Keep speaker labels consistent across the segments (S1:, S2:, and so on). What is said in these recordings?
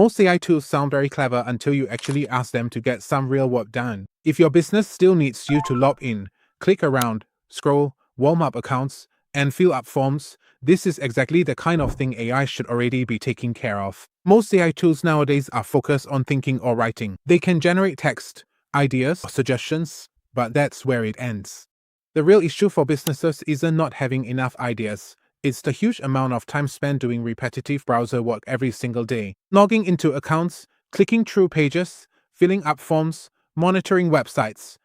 S1: Most AI tools sound very clever until you actually ask them to get some real work done. If your business still needs you to log in, click around, scroll, warm up accounts, and fill up forms, this is exactly the kind of thing AI should already be taking care of. Most AI tools nowadays are focused on thinking or writing. They can generate text, ideas, or suggestions, but that's where it ends. The real issue for businesses isn't not having enough ideas. It's the huge amount of time spent doing repetitive browser work every single day. Logging into accounts, clicking through pages, filling up forms, monitoring websites,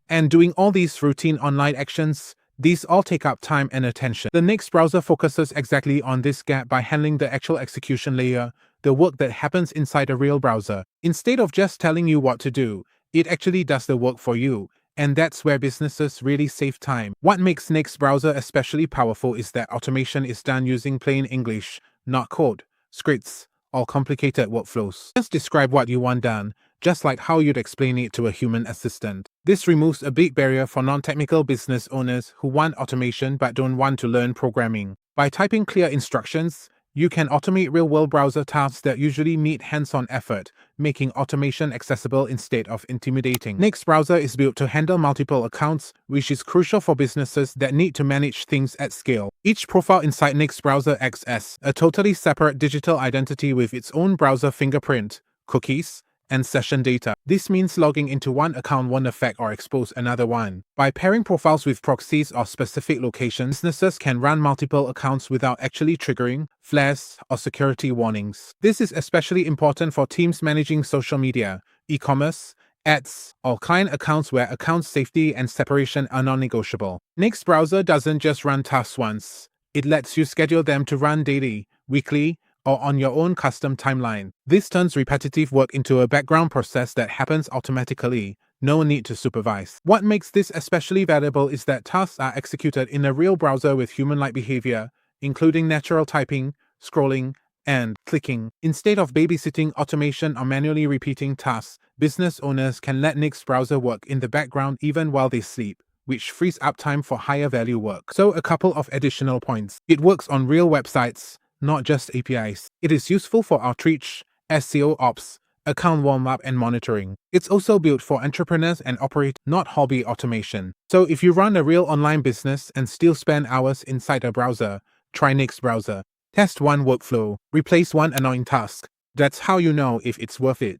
S1: and doing all these routine online actions. These all take up time and attention. The next browser focuses exactly on this gap by handling the actual execution layer, the work that happens inside a real browser. Instead of just telling you what to do, it actually does the work for you. And that's where businesses really save time. What makes Next browser especially powerful is that automation is done using plain English, not code, scripts, or complicated workflows. Just describe what you want done, just like how you'd explain it to a human assistant. This removes a big barrier for non-technical business owners who want automation but don't want to learn programming. By typing clear instructions, you can automate real-world browser tasks that usually need hands-on effort, making automation accessible instead of intimidating. Next browser is built to handle multiple accounts, which is crucial for businesses that need to manage things at scale. Each profile inside Next browser acts as a totally separate digital identity with its own browser fingerprint, cookies, and session data. This means logging into one account won't affect or expose another one. By pairing profiles with proxies or specific locations, businesses can run multiple accounts without actually triggering flares or security warnings. This is especially important for teams managing social media, e-commerce, ads, or client accounts where account safety and separation are non-negotiable. Next browser doesn't just run tasks once. It lets you schedule them to run daily, weekly, or on your own custom timeline. This turns repetitive work into a background process that happens automatically, no need to supervise. What makes this especially valuable is that tasks are executed in a real browser with human-like behavior, including natural typing, scrolling, and clicking. Instead of babysitting automation or manually repeating tasks, business owners can let Next browser work in the background even while they sleep, which frees up time for higher value work. So a couple of additional points. It works on real websites, not just APIs. It is useful for outreach, SEO ops, account warm-up, and monitoring. It's also built for entrepreneurs and operators, not hobby automation. So if you run a real online business and still spend hours inside a browser, try Next browser. Test one workflow, replace one annoying task. That's how you know if it's worth it.